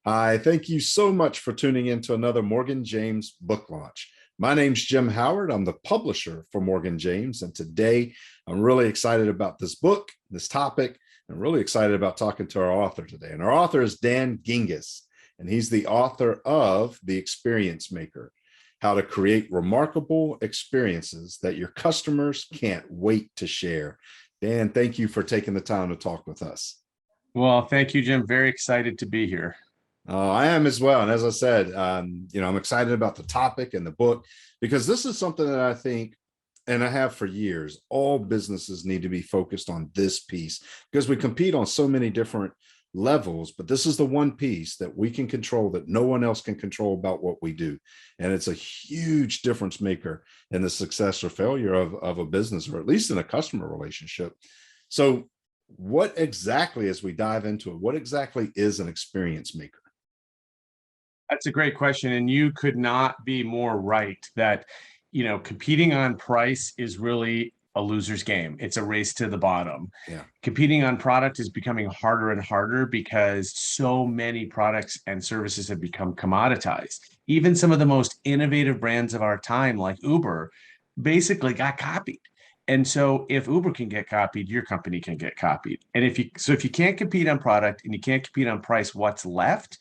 Hi, thank you so much for tuning in to another Morgan James book launch. My name's Jim Howard. I'm the publisher for Morgan James, and today I'm really excited about this book, this topic. I'm really excited about talking to our author today. And our author is Dan Gingiss, and he's the author of The Experience Maker: How to Create Remarkable Experiences That Your Customers Can't Wait to Share. Dan, thank you for taking the time to talk with us. Well, thank you, Jim. Very excited to be here. I am as well. And as I said, I'm excited about the topic and the book because this is something that I think, and I have for years, all businesses need to be focused on this piece because we compete on so many different levels, but this is the one piece that we can control that no one else can control about what we do. And it's a huge difference maker in the success or failure of a business, or at least in a customer relationship. So what exactly, as we dive into it, what exactly is an experience maker? That's a great question. And you could not be more right that, competing on price is really a loser's game. It's a race to the bottom. Yeah. Competing on product is becoming harder and harder because so many products and services have become commoditized. Even some of the most innovative brands of our time, like Uber, basically got copied. And so if Uber can get copied, your company can get copied. And if you can't compete on product and you can't compete on price, what's left?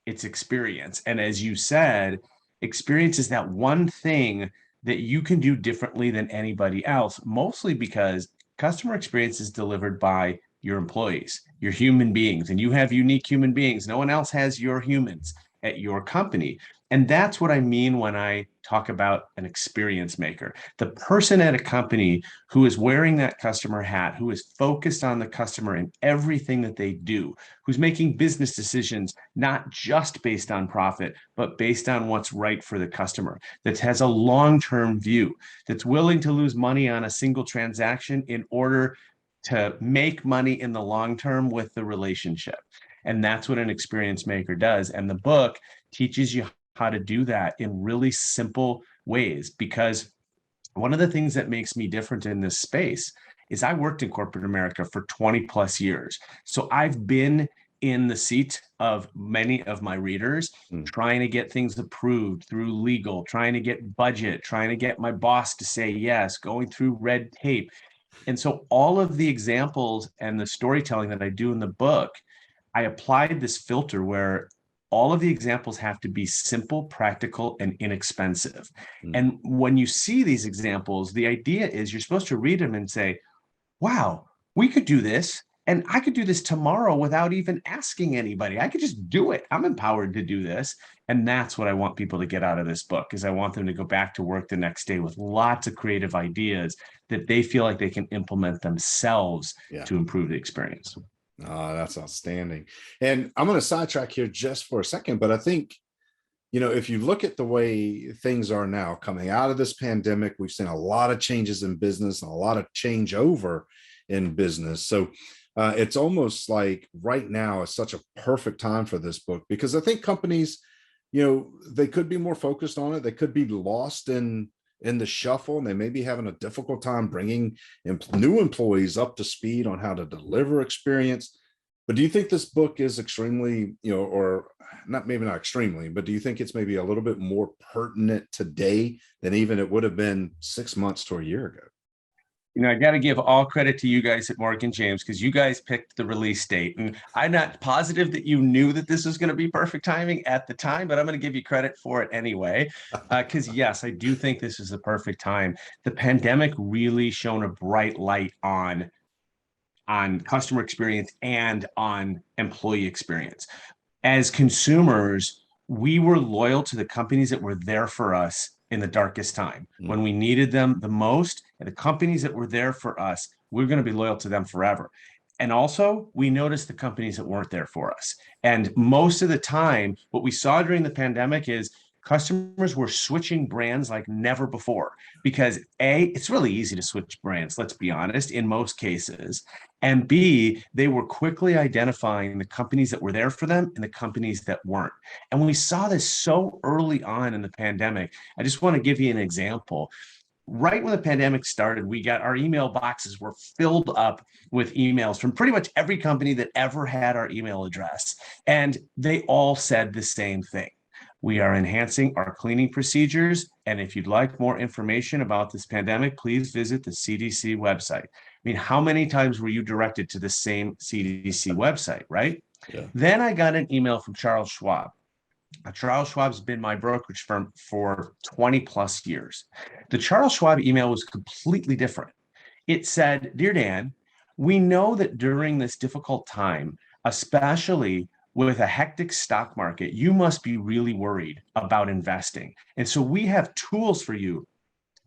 It's experience. And as you said, experience is that one thing that you can do differently than anybody else, mostly because customer experience is delivered by your employees, your human beings, and you have unique human beings. No one else has your humans at your company. And that's what I mean when I talk about an experience maker. The person at a company who is wearing that customer hat, who is focused on the customer in everything that they do, who's making business decisions not just based on profit, but based on what's right for the customer, that has a long-term view, that's willing to lose money on a single transaction in order to make money in the long term with the relationship. And that's what an experience maker does. And the book teaches you how to do that in really simple ways, because one of the things that makes me different in this space is I worked in corporate America for 20 plus years. So I've been in the seat of many of my readers, trying to get things approved through legal, trying to get budget, trying to get my boss to say yes, going through red tape. And so all of the examples and the storytelling that I do in the book, I applied this filter where all of the examples have to be simple, practical, and inexpensive. And when you see these examples, the idea is you're supposed to read them and say, wow, we could do this. And I could do this tomorrow without even asking anybody. I could just do it. I'm empowered to do this. And that's what I want people to get out of this book, is I want them to go back to work the next day with lots of creative ideas that they feel like they can implement themselves to improve the experience. Oh, that's outstanding. And I'm going to sidetrack here just for a second, but I think, if you look at the way things are now coming out of this pandemic, we've seen a lot of changes in business and a lot of changeover in business. So it's almost like right now is such a perfect time for this book, because I think companies, they could be more focused on it. They could be lost in the shuffle, and they may be having a difficult time bringing new employees up to speed on how to deliver experience. But do you think this book is extremely, or not, maybe not extremely, but do you think it's maybe a little bit more pertinent today than even it would have been 6 months to a year ago? I got to give all credit to you guys at Morgan James, because you guys picked the release date. And I'm not positive that you knew that this was going to be perfect timing at the time, but I'm going to give you credit for it anyway. Because yes, I do think this is the perfect time. The pandemic really shone a bright light on customer experience and on employee experience. As consumers, we were loyal to the companies that were there for us in the darkest time, when we needed them the most. And the companies that were there for us, we're going to be loyal to them forever. And also, we noticed the companies that weren't there for us. And most of the time, what we saw during the pandemic is customers were switching brands like never before, because A, it's really easy to switch brands, let's be honest, in most cases. And B, they were quickly identifying the companies that were there for them and the companies that weren't. And we saw this so early on in the pandemic. I just want to give you an example. right when the pandemic started, we got our email boxes were filled up with emails from pretty much every company that ever had our email address. And they all said the same thing. We are enhancing our cleaning procedures. And if you'd like more information about this pandemic, please visit the CDC website. I mean, how many times were you directed to the same CDC website, right? Yeah. Then I got an email from Charles Schwab. Charles Schwab's been my brokerage firm for 20 plus years. The Charles Schwab email was completely different. It said, "Dear Dan, we know that during this difficult time, especially with a hectic stock market, you must be really worried about investing. And so we have tools for you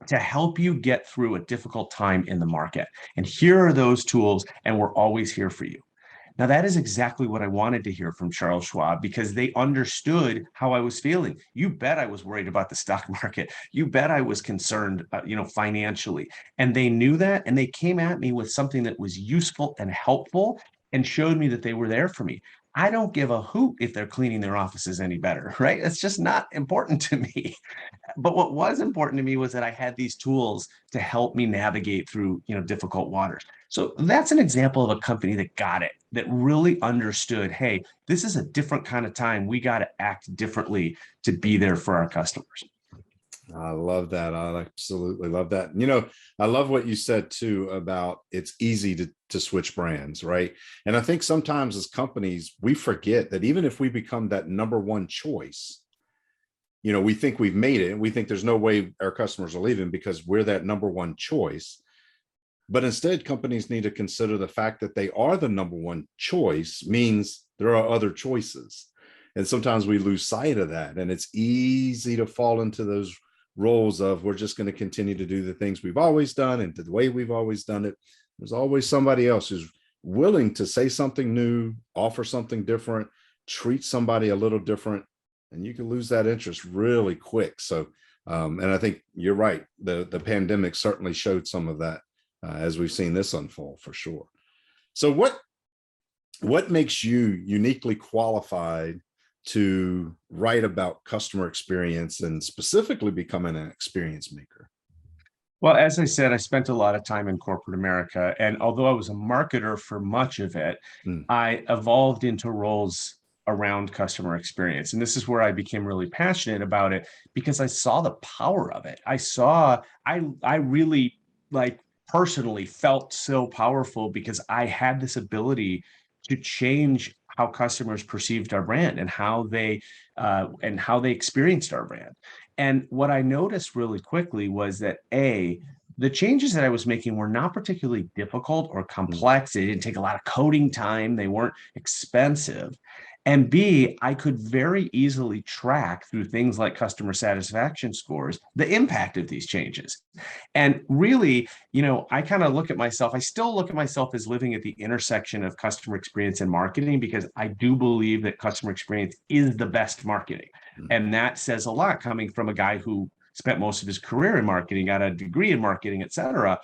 to help you get through a difficult time in the market. And here are those tools, and we're always here for you." Now, that is exactly what I wanted to hear from Charles Schwab, because they understood how I was feeling. You bet I was worried about the stock market. You bet I was concerned, financially. And they knew that, and they came at me with something that was useful and helpful and showed me that they were there for me. I don't give a hoot if they're cleaning their offices any better, right? It's just not important to me. But what was important to me was that I had these tools to help me navigate through, difficult waters. So that's an example of a company that got it, that really understood, hey, this is a different kind of time. We got to act differently to be there for our customers. I love that. I absolutely love that. I love what you said too about it's easy to switch brands, right? And I think sometimes as companies, we forget that even if we become that number one choice, we think we've made it and we think there's no way our customers are leaving because we're that number one choice. But instead, companies need to consider the fact that they are the number one choice means there are other choices. And sometimes we lose sight of that. And it's easy to fall into those roles of we're just going to continue to do the things we've always done and the way we've always done it. There's always somebody else who's willing to say something new, offer something different, treat somebody a little different, and you can lose that interest really quick. So, and I think you're right. The pandemic certainly showed some of that as we've seen this unfold for sure. So what makes you uniquely qualified to write about customer experience and specifically becoming an experience maker? Well, as I said, I spent a lot of time in corporate America. And although I was a marketer for much of it, I evolved into roles around customer experience. And this is where I became really passionate about it because I saw the power of it. I really personally felt so powerful because I had this ability to change how customers perceived our brand and how they experienced our brand. And what I noticed really quickly was that the changes that I was making were not particularly difficult or complex. They didn't take a lot of coding time. They weren't expensive. And B, I could very easily track through things like customer satisfaction scores, the impact of these changes. And really, I kind of look at myself, I still look at myself as living at the intersection of customer experience and marketing, because I do believe that customer experience is the best marketing. And that says a lot coming from a guy who spent most of his career in marketing, got a degree in marketing, et cetera.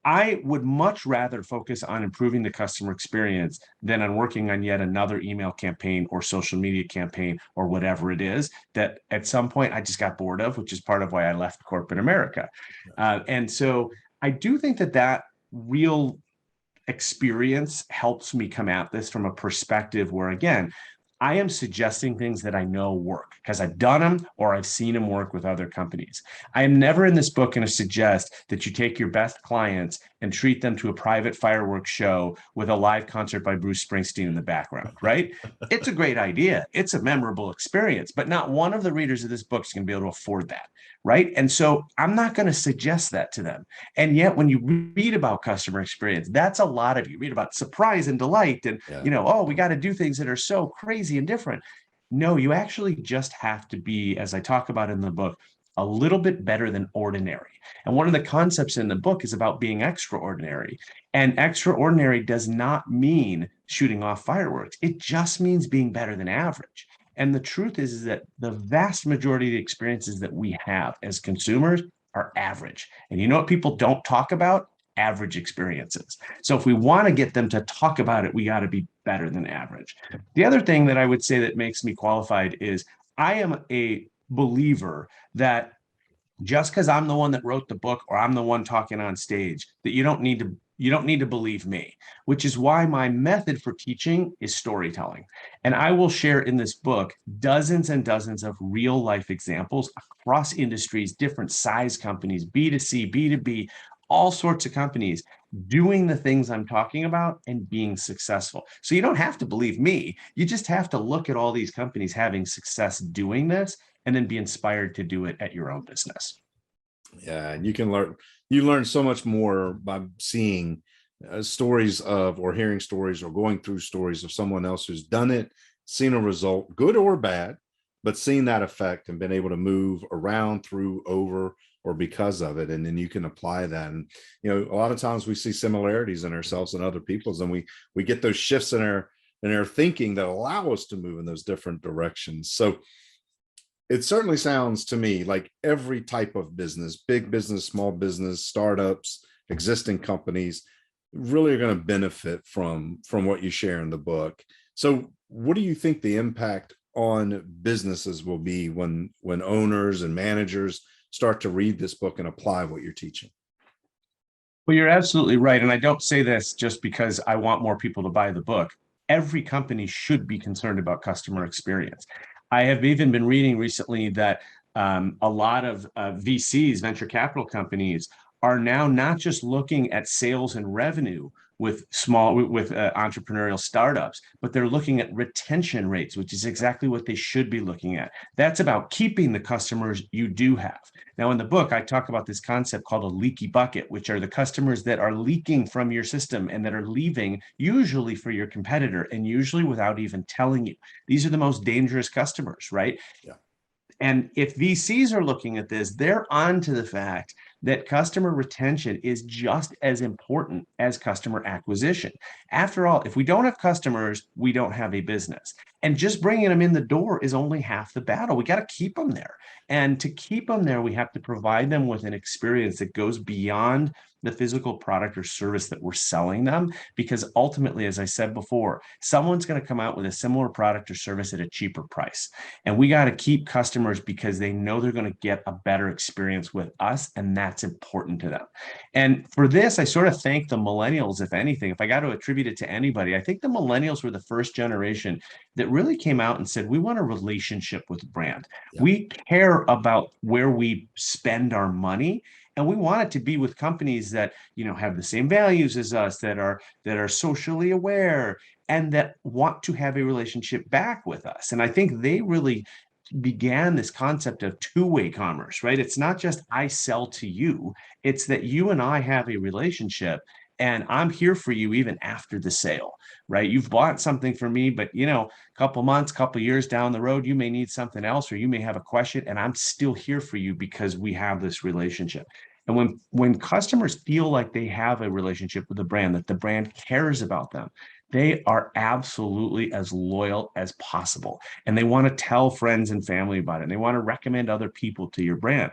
I would much rather focus on improving the customer experience than on working on yet another email campaign or social media campaign or whatever it is that at some point I just got bored of, which is part of why I left corporate America. And so I do think that real experience helps me come at this from a perspective where, again, I am suggesting things that I know work because I've done them or I've seen them work with other companies. I am never in this book going to suggest that you take your best clients and treat them to a private fireworks show with a live concert by Bruce Springsteen in the background, right? It's a great idea. It's a memorable experience, but not one of the readers of this book is going to be able to afford that, right? And so I'm not going to suggest that to them. And yet when you read about customer experience, that's a lot of you read about surprise and delight and, we got to do things that are so crazy and different. No, you actually just have to be, as I talk about in the book, a little bit better than ordinary. And one of the concepts in the book is about being extraordinary. And extraordinary does not mean shooting off fireworks. It just means being better than average. And the truth is that the vast majority of the experiences that we have as consumers are average. And you know what people don't talk about? Average experiences. So if we want to get them to talk about it, we got to be better than average. The other thing that I would say that makes me qualified is I am a believer that just because I'm the one that wrote the book or I'm the one talking on stage, that you don't need to believe me, which is why my method for teaching is storytelling. And I will share in this book dozens and dozens of real life examples across industries, different size companies, B2C, B2B, all sorts of companies doing the things I'm talking about and being successful. So you don't have to believe me. You just have to look at all these companies having success doing this and then be inspired to do it at your own business. Yeah, and you learn so much more by seeing stories of, or hearing stories, or going through stories of someone else who's done it, seen a result, good or bad, but seen that effect and been able to move around, through, over, or because of it. And then you can apply that. And a lot of times we see similarities in ourselves and other people's, and we get those shifts in our thinking that allow us to move in those different directions. So it certainly sounds to me like every type of business, big business, small business, startups, existing companies, really are going to benefit from what you share in the book. So what do you think the impact on businesses will be when owners and managers start to read this book and apply what you're teaching? Well, you're absolutely right. And I don't say this just because I want more people to buy the book. Every company should be concerned about customer experience. I have even been reading recently that a lot of VCs, venture capital companies, are now not just looking at sales and revenue with entrepreneurial startups, but they're looking at retention rates, which is exactly what they should be looking at. That's about keeping the customers you do have. Now, in the book, I talk about this concept called a leaky bucket, which are the customers that are leaking from your system and that are leaving, usually for your competitor, and usually without even telling you. These are the most dangerous customers, right? Yeah. And if VCs are looking at this, they're on to the fact that customer retention is just as important as customer acquisition. After all, if we don't have customers, we don't have a business. And just bringing them in the door is only half the battle. We got to keep them there. And to keep them there, we have to provide them with an experience that goes beyond the physical product or service that we're selling them. Because ultimately, as I said before, someone's going to come out with a similar product or service at a cheaper price. And we got to keep customers because they know they're going to get a better experience with us. And that's important to them. And for this, I sort of thank the millennials, if anything. If I got to attribute it to anybody, I think the millennials were the first generation that really came out and said, we want a relationship with the brand. Yeah. We care about where we spend our money. And we want it to be with companies that, have the same values as us, that are socially aware, and that want to have a relationship back with us. And I think they really began this concept of two-way commerce, right? It's not just I sell to you, it's that you and I have a relationship and I'm here for you even after the sale, right? You've bought something for me, but a couple months, couple years down the road, you may need something else or you may have a question, and I'm still here for you because we have this relationship. And when customers feel like they have a relationship with the brand, that the brand cares about them, they are absolutely as loyal as possible. And they want to tell friends and family about it. And they want to recommend other people to your brand.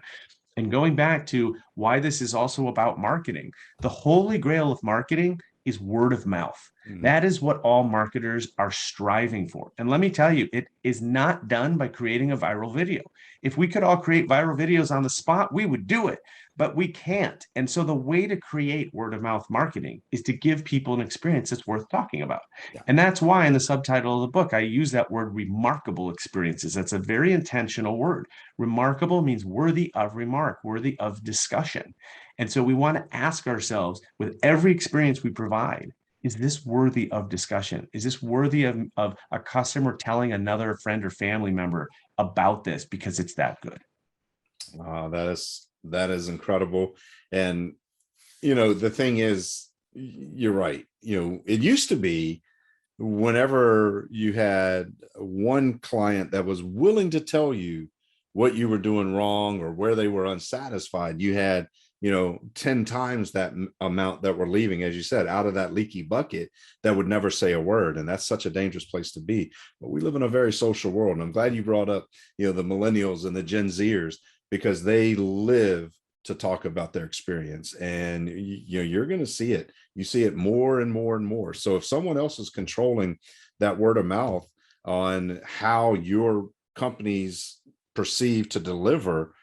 And going back to why this is also about marketing, the holy grail of marketing is word of mouth. That is what all marketers are striving for. And let me tell you, it is not done by creating a viral video. If we could all create viral videos on the spot, we would do it, but we can't. And so the way to create word of mouth marketing is to give people an experience that's worth talking about. Yeah. And that's why in the subtitle of the book, I use that word remarkable experiences. That's a very intentional word. Remarkable means worthy of remark, worthy of discussion. And so we want to ask ourselves, with every experience we provide, is this worthy of discussion? Is this worthy of a customer telling another friend or family member about this because it's that good? That is incredible. And the thing is, you're right. It used to be, whenever you had one client that was willing to tell you what you were doing wrong or where they were unsatisfied, you had 10 times that amount that were leaving, as you said, out of that leaky bucket, that would never say a word. And that's such a dangerous place to be. But we live in a very social world. And I'm glad you brought up, the millennials and the Gen Zers, because they live to talk about their experience. And you're going to see it. You see it more and more and more. So if someone else is controlling that word of mouth on how your company's perceived to deliver,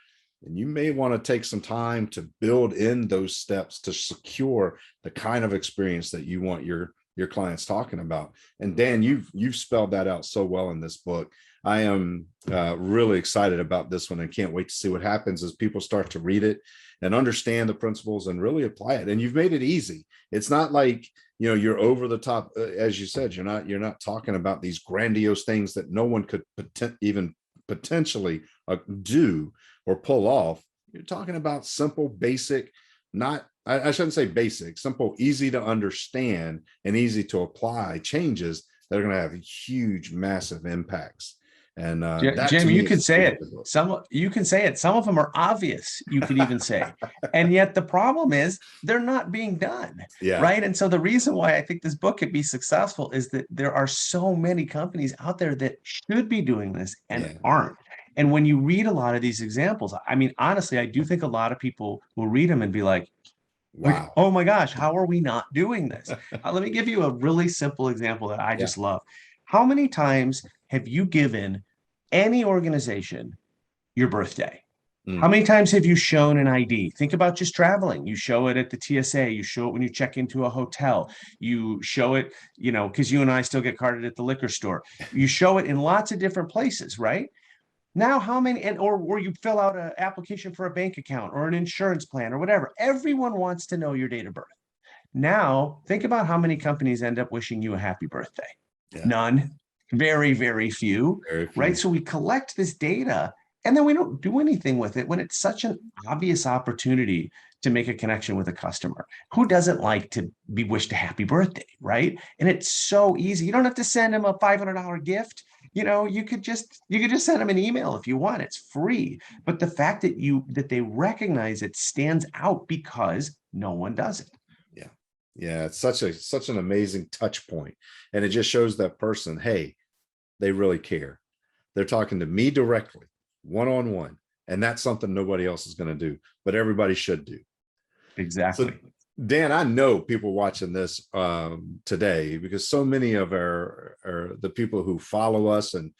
And you may want to take some time to build in those steps to secure the kind of experience that you want your clients talking about. And Dan, you've spelled that out so well in this book. I am really excited about this one and can't wait to see what happens as people start to read it and understand the principles and really apply it. And you've made it easy. It's not like, you know, you're over the top. As you said, you're not talking about these grandiose things that no one could even potentially do or pull off. You're talking about simple, basic, not, I shouldn't say basic, simple, easy to understand and easy to apply changes that are going to have huge, massive impacts. And that to Jim, me you is can the say key it. of the book. You can say it. Some of them are obvious, you could even say. And yet the problem is they're not being done. Yeah. Right. And so the reason why I think this book could be successful is that there are so many companies out there that should be doing this and aren't. And when you read a lot of these examples, I mean, honestly, I do think a lot of people will read them and be like, Wow. oh my gosh, how are we not doing this? Let me give you a really simple example that I just love. How many times have you given any organization your birthday? How many times have you shown an ID? Think about just traveling. You show it at the TSA. You show it when you check into a hotel. You show it, you know, because you and I still get carded at the liquor store. You show it in lots of different places, right? Now, how many, or you fill out an application for a bank account or an insurance plan or whatever. Everyone wants to know your date of birth. Now, think about how many companies end up wishing you a happy birthday. None. Very, very few. Very few. Right? So we collect this data and then we don't do anything with it when it's such an obvious opportunity to make a connection with a customer. Who doesn't like to be wished a happy birthday, right? And it's so easy. You don't have to send them a $500 gift. You know, you could just send them an email if you want. It's free. But the fact that they recognize it stands out because no one does it. Yeah, it's such an amazing touch point. And it just shows that person, hey, they really care. They're talking to me directly, one-on-one. And that's something nobody else is going to do, but everybody should do. Exactly. So, Dan, I know people watching this today, because so many of the people who follow us and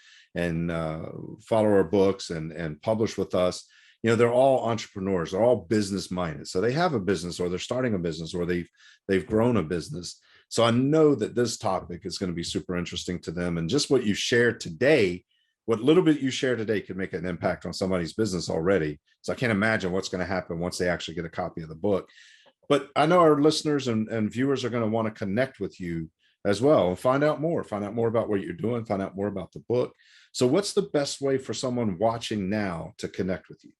follow our books and publish with us, you know, they're all entrepreneurs, they're all business minded. So they have a business, or they're starting a business, or they've grown a business. So I know that this topic is going to be super interesting to them. And just what you shared today, what little bit you share today could make an impact on somebody's business already. So I can't imagine what's going to happen once they actually get a copy of the book. But I know our listeners and viewers are going to want to connect with you as well and find out more about what you're doing, find out more about the book. So what's the best way for someone watching now to connect with you?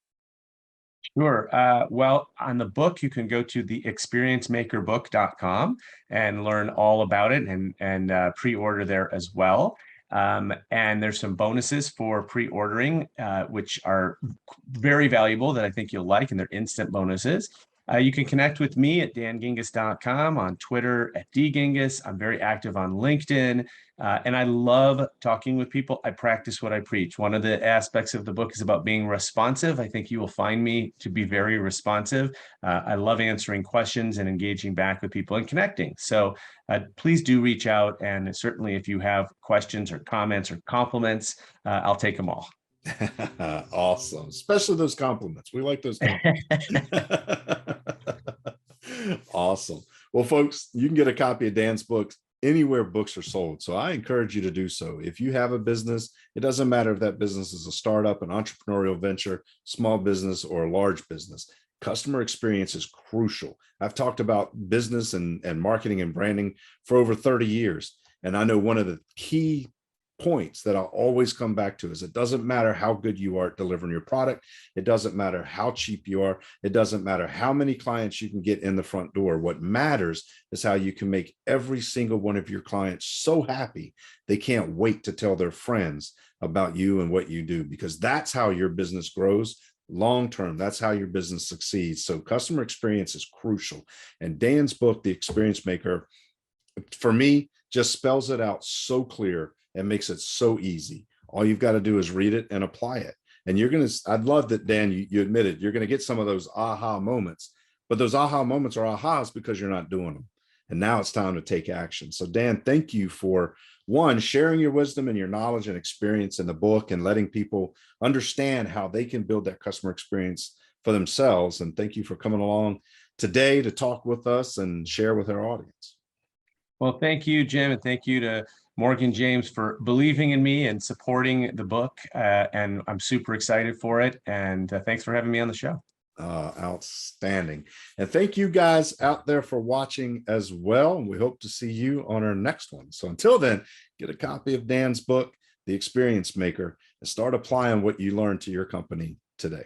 Sure. Well, on the book, you can go to theexperiencemakerbook.com and learn all about it and pre-order there as well. And there's some bonuses for pre-ordering, which are very valuable that I think you'll like, and they're instant bonuses. You can connect with me at dangingiss.com, on Twitter at dgingiss. I'm very active on LinkedIn, and I love talking with people. I practice what I preach. One of the aspects of the book is about being responsive. I think you will find me to be very responsive. I love answering questions and engaging back with people and connecting. So please do reach out. And certainly if you have questions or comments or compliments, I'll take them all. Awesome. Especially those compliments. We like those compliments. Awesome. Well, folks, you can get a copy of Dan's book anywhere books are sold. So I encourage you to do so. If you have a business, it doesn't matter if that business is a startup, an entrepreneurial venture, small business, or a large business. Customer experience is crucial. I've talked about business and marketing and branding for over 30 years. And I know one of the key points that I'll always come back to is it doesn't matter how good you are at delivering your product. It doesn't matter how cheap you are. It doesn't matter how many clients you can get in the front door. What matters is how you can make every single one of your clients so happy they can't wait to tell their friends about you and what you do, because that's how your business grows long term. That's how your business succeeds. So customer experience is crucial. And Dan's book, The Experience Maker, for me, just spells it out so clear and makes it so easy. All you've got to do is read it and apply it. And you're going to, I'd love that, Dan, you admitted you're going to get some of those aha moments, but those aha moments are ahas because you're not doing them. And now it's time to take action. So Dan, thank you for sharing your wisdom and your knowledge and experience in the book and letting people understand how they can build that customer experience for themselves. And thank you for coming along today to talk with us and share with our audience. Well, thank you, Jim, and thank you to Morgan James for believing in me and supporting the book. And I'm super excited for it. And thanks for having me on the show. Outstanding. And thank you guys out there for watching as well. And we hope to see you on our next one. So until then, get a copy of Dan's book, The Experience Maker, and start applying what you learned to your company today.